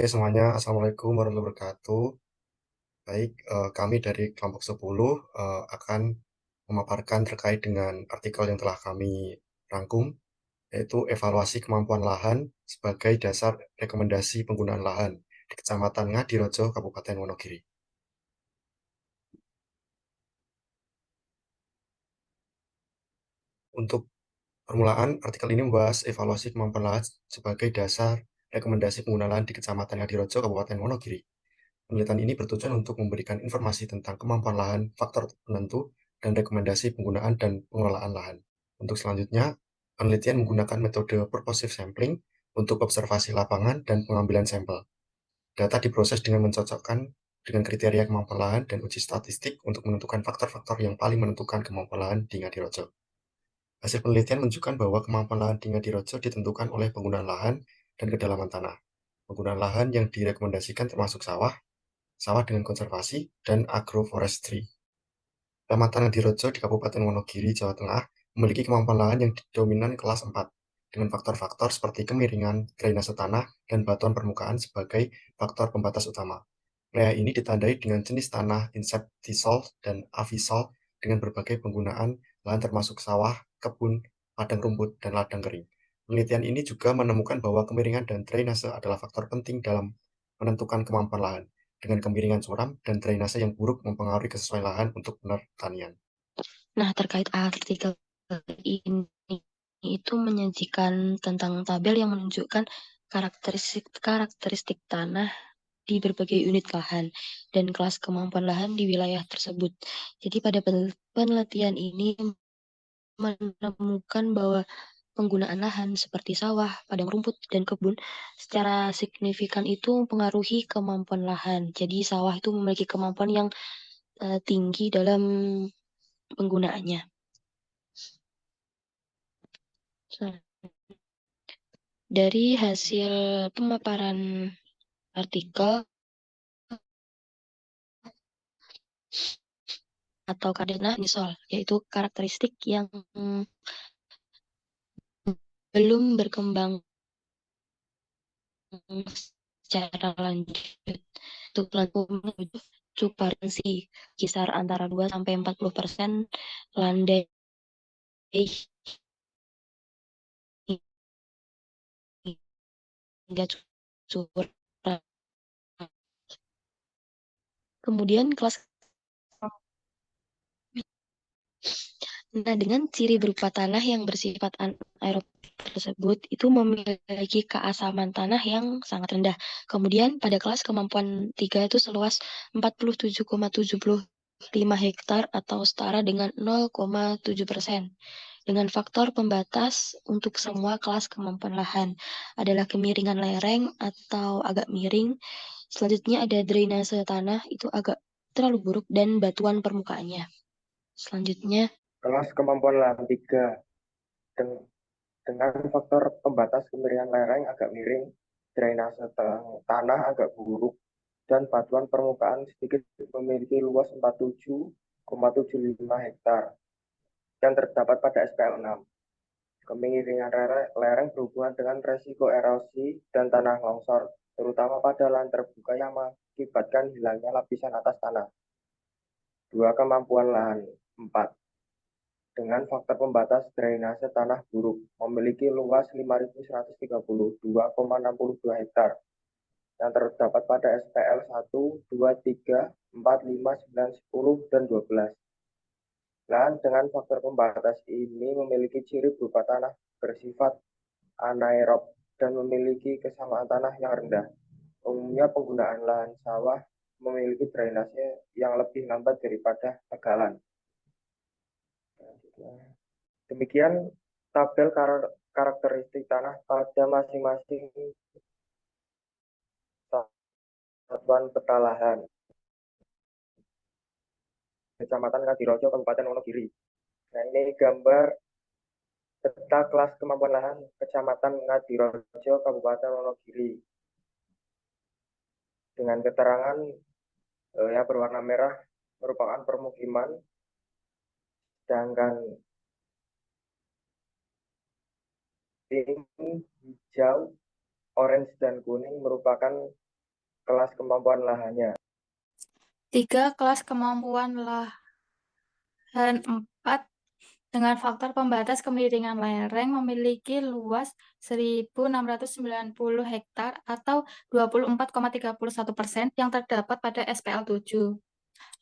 Oke semuanya, Assalamualaikum warahmatullahi wabarakatuh. Baik, kami dari kelompok 10 akan memaparkan terkait dengan artikel yang telah kami rangkum, yaitu evaluasi kemampuan lahan sebagai dasar rekomendasi penggunaan lahan di Kecamatan Ngadirojo, Kabupaten Wonogiri. Untuk permulaan, artikel ini membahas evaluasi kemampuan lahan sebagai dasar rekomendasi penggunaan lahan di Kecamatan Ngadirojo, Kabupaten Wonogiri. Penelitian ini bertujuan untuk memberikan informasi tentang kemampuan lahan, faktor penentu, dan rekomendasi penggunaan dan pengelolaan lahan. Untuk selanjutnya, penelitian menggunakan metode purposive sampling untuk observasi lapangan dan pengambilan sampel. Data diproses dengan mencocokkan dengan kriteria kemampuan lahan dan uji statistik untuk menentukan faktor-faktor yang paling menentukan kemampuan lahan di Ngadirojo. Hasil penelitian menunjukkan bahwa kemampuan lahan di Ngadirojo ditentukan oleh penggunaan lahan dan kedalaman tanah. Penggunaan lahan yang direkomendasikan termasuk sawah, sawah dengan konservasi, dan agroforestry. Kecamatan Ngadirojo di Kabupaten Wonogiri, Jawa Tengah, memiliki kemampuan lahan yang dominan kelas 4, dengan faktor-faktor seperti kemiringan, drainase tanah, dan batuan permukaan sebagai faktor pembatas utama. Wilayah ini ditandai dengan jenis tanah inceptisol dan avisol dengan berbagai penggunaan lahan termasuk sawah, kebun, padang rumput, dan ladang kering. Penelitian ini juga menemukan bahwa kemiringan dan drainase adalah faktor penting dalam menentukan kemampuan lahan, dengan kemiringan curam dan drainase yang buruk mempengaruhi kesesuaian lahan untuk pertanian. Nah, terkait artikel ini itu menyajikan tentang tabel yang menunjukkan karakteristik tanah di berbagai unit lahan dan kelas kemampuan lahan di wilayah tersebut. Jadi pada penelitian ini menemukan bahwa penggunaan lahan seperti sawah, padang rumput, dan kebun secara signifikan itu mempengaruhi kemampuan lahan. Jadi sawah itu memiliki kemampuan yang tinggi dalam penggunaannya. Dari hasil pemaparan artikel atau kadena misal, yaitu karakteristik yang belum berkembang secara lanjut. Untuk pelaku cuparansi kisar antara 2 sampai 40% landai hingga curam. Kemudian kelas. Nah, dengan ciri berupa tanah yang bersifat anaerobik tersebut itu memiliki keasaman tanah yang sangat rendah. Kemudian pada kelas kemampuan 3 itu seluas 47,75 hektar atau setara dengan 0,7%. Dengan faktor pembatas untuk semua kelas kemampuan lahan adalah kemiringan lereng atau agak miring. Selanjutnya ada drainase tanah itu agak terlalu buruk dan batuan permukaannya. Selanjutnya Kelas kemampuan lahan 3 dengan faktor pembatas kemiringan lereng agak miring, drainase tanah agak buruk, dan batuan permukaan sedikit memiliki luas 47,75 hektar yang terdapat pada SPL 6. Kemiringan lereng berhubungan dengan resiko erosi dan tanah longsor, terutama pada lahan terbuka yang mengakibatkan hilangnya lapisan atas tanah. 2. Kemampuan lahan 4. Dengan faktor pembatas drainase tanah buruk, memiliki luas 5.132,62 hektar yang terdapat pada SPL 1, 2, 3, 4, 5, 9, 10, dan 12. Lahan dengan faktor pembatas ini memiliki ciri berupa tanah bersifat anaerob dan memiliki kesamaan tanah yang rendah. Umumnya penggunaan lahan sawah memiliki drainase yang lebih lambat daripada tegalan. Demikian tabel karakteristik tanah pada masing-masing satuan peta lahan Kecamatan Ngadirojo, Kabupaten Wonogiri. Nah, ini gambar peta kelas kemampuan lahan Kecamatan Ngadirojo, Kabupaten Wonogiri. Dengan keterangan yang berwarna merah merupakan permukiman, sedangkan pink, hijau, orange, dan kuning merupakan kelas kemampuan lahannya. 3. Kelas kemampuan lahan 4 dengan faktor pembatas kemiringan lereng memiliki luas 1.690 hektar atau 24,31% yang terdapat pada SPL 7.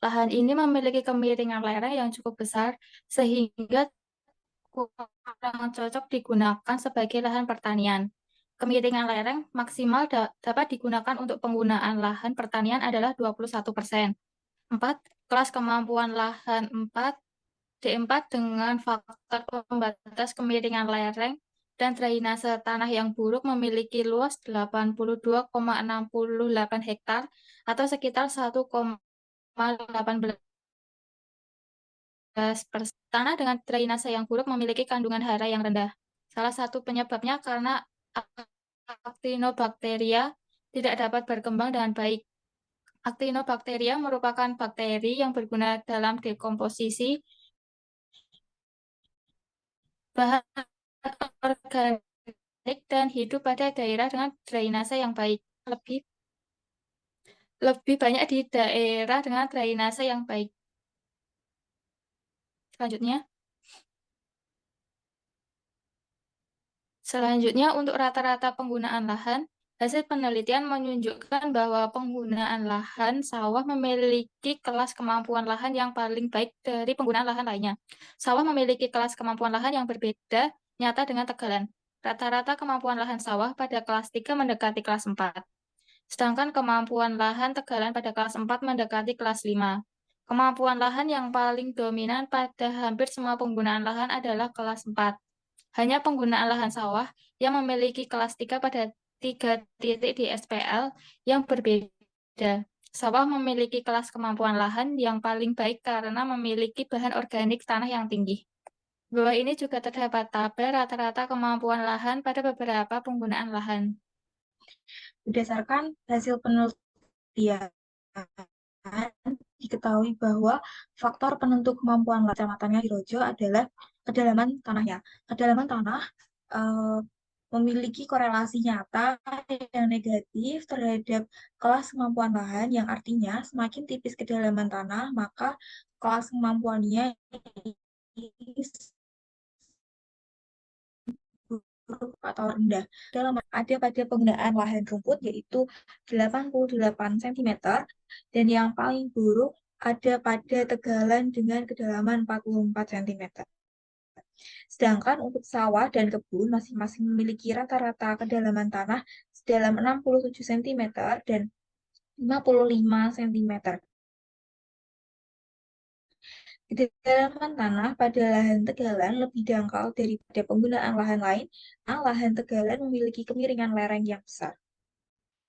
Lahan ini memiliki kemiringan lereng yang cukup besar sehingga kurang cocok digunakan sebagai lahan pertanian. Kemiringan lereng maksimal dapat digunakan untuk penggunaan lahan pertanian adalah 21%. 4. Kelas kemampuan lahan 4 D4 dengan faktor pembatas kemiringan lereng dan drainase tanah yang buruk memiliki luas 82,68 hektar atau sekitar 1,18%. Tanah dengan drainase yang buruk memiliki kandungan hara yang rendah. Salah satu penyebabnya karena Actinobacteria tidak dapat berkembang dengan baik. Actinobacteria merupakan bakteri yang berguna dalam dekomposisi bahan organik dan hidup pada daerah dengan drainase yang baik. Lebih banyak di daerah dengan drainase yang baik. Selanjutnya, untuk rata-rata penggunaan lahan, hasil penelitian menunjukkan bahwa penggunaan lahan sawah memiliki kelas kemampuan lahan yang paling baik dari penggunaan lahan lainnya. Sawah memiliki kelas kemampuan lahan yang berbeda nyata dengan tegalan. Rata-rata kemampuan lahan sawah pada kelas 3 mendekati kelas 4. Sedangkan kemampuan lahan tegalan pada kelas 4 mendekati kelas 5. Kemampuan lahan yang paling dominan pada hampir semua penggunaan lahan adalah kelas 4. Hanya penggunaan lahan sawah yang memiliki kelas 3 pada 3 titik di SPL yang berbeda. Sawah memiliki kelas kemampuan lahan yang paling baik karena memiliki bahan organik tanah yang tinggi. Di bawah ini juga terdapat tabel rata-rata kemampuan lahan pada beberapa penggunaan lahan. Berdasarkan hasil penelitian, diketahui bahwa faktor penentu kemampuan Kecamatan Ngadirojo adalah kedalaman tanahnya. Kedalaman tanah memiliki korelasi nyata yang negatif terhadap kelas kemampuan lahan, yang artinya semakin tipis kedalaman tanah, maka kelas kemampuannya buruk atau rendah. Dalam ada pada penggunaan lahan rumput yaitu 88 cm dan yang paling buruk ada pada tegalan dengan kedalaman 44 cm. Sedangkan untuk sawah dan kebun masing-masing memiliki rata-rata kedalaman tanah sedalam 67 cm dan 55 cm. Kedalaman tanah pada lahan tegalan lebih dangkal daripada penggunaan lahan lain, karena lahan tegalan memiliki kemiringan lereng yang besar.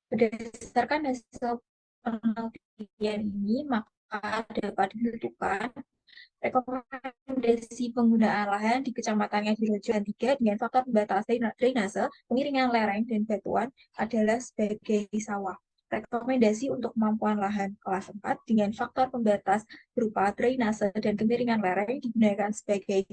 Berdasarkan hasil penelitian ini, maka dapat ditentukan rekomendasi penggunaan lahan di Kecamatan Ngadirojo dan 3 dengan faktor pembatas drainase, kemiringan lereng, dan batuan adalah sebagai sawah. Rekomendasi untuk kemampuan lahan kelas 4 dengan faktor pembatas berupa drainase dan kemiringan lereng digunakan sebagai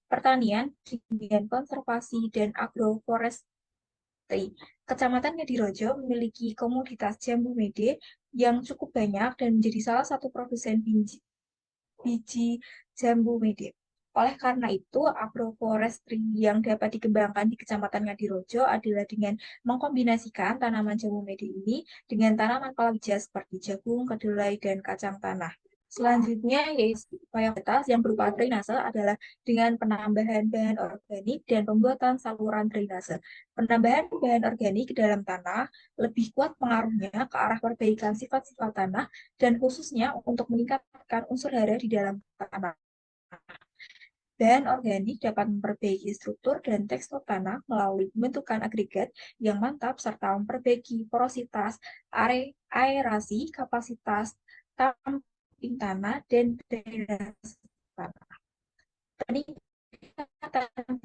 pertanian dengan konservasi dan agroforestry. Kecamatan Ngadirojo memiliki komoditas jambu mede yang cukup banyak dan menjadi salah satu produsen biji jambu mede. Oleh karena itu, agroforestry yang dapat dikembangkan di Kecamatan Ngadirojo adalah dengan mengkombinasikan tanaman jambu mede ini dengan tanaman palawija seperti jagung, kedelai, dan kacang tanah. Selanjutnya, yaitu upaya batas yang berupa drainase adalah dengan penambahan bahan organik dan pembuatan saluran drainase. Penambahan bahan organik ke dalam tanah lebih kuat pengaruhnya ke arah perbaikan sifat-sifat tanah dan khususnya untuk meningkatkan unsur hara di dalam tanah. Bahan organik dapat memperbaiki struktur dan tekstur tanah melalui pembentukan agregat yang mantap serta memperbaiki porositas, aerasi, kapasitas tamping tanah, dan drainase tanah. Peningkatan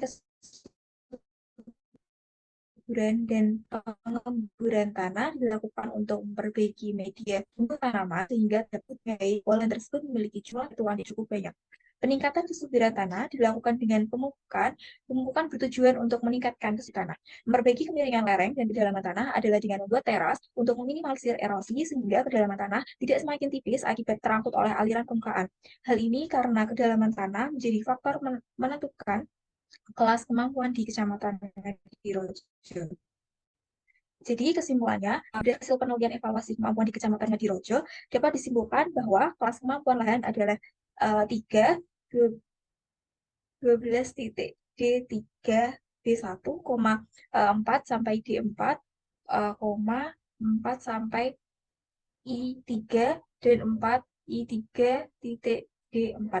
penguburan dan pengemburan tanah dilakukan untuk memperbaiki media tumbuh tanaman sehingga dapat baik polen tersebut memiliki jumlah batuan yang cukup banyak. Peningkatan kesuburan tanah dilakukan dengan pemupukan. Pemupukan bertujuan untuk meningkatkan kesuburan tanah. Memperbaiki kemiringan lereng dan kedalaman tanah adalah dengan membuat teras untuk meminimalisir erosi sehingga kedalaman tanah tidak semakin tipis akibat terangkut oleh aliran permukaan. Hal ini karena kedalaman tanah menjadi faktor menentukan kelas kemampuan di Kecamatan Ngadirojo. Jadi kesimpulannya, dari hasil penelitian evaluasi kemampuan di Kecamatan Ngadirojo, dapat disimpulkan bahwa kelas kemampuan lahan adalah 3, 12 titik D3, D1, 4 sampai D4, 4 sampai I3, dan 4, I3 titik D4.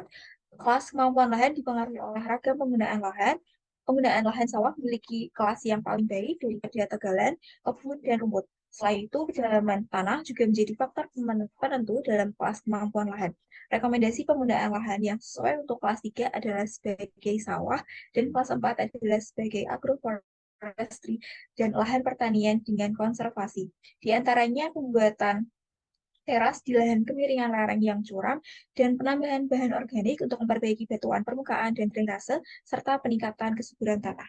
Kelas kemampuan lahan dipengaruhi oleh ragam penggunaan lahan. Penggunaan lahan sawah memiliki kelas yang paling baik daripada tegalan, kebun, dan rumput. Selain itu, kedalaman tanah juga menjadi faktor penentu dalam kelas kemampuan lahan. Rekomendasi penggunaan lahan yang sesuai untuk kelas 3 adalah sebagai sawah, dan kelas 4 adalah sebagai agroforestry dan lahan pertanian dengan konservasi. Di antaranya pembuatan teras di lahan kemiringan lereng yang curam, dan penambahan bahan organik untuk memperbaiki batuan permukaan dan drainase, serta peningkatan kesuburan tanah.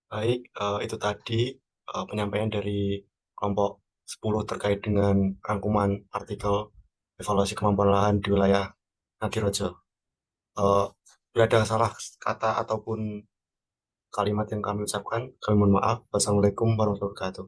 Baik, itu tadi penyampaian dari kelompok 10 terkait dengan rangkuman artikel evaluasi kemampuan lahan di wilayah Ngadirojo. Bila ada salah kata ataupun kalimat yang kami ucapkan, kami mohon maaf. Wassalamualaikum warahmatullahi wabarakatuh.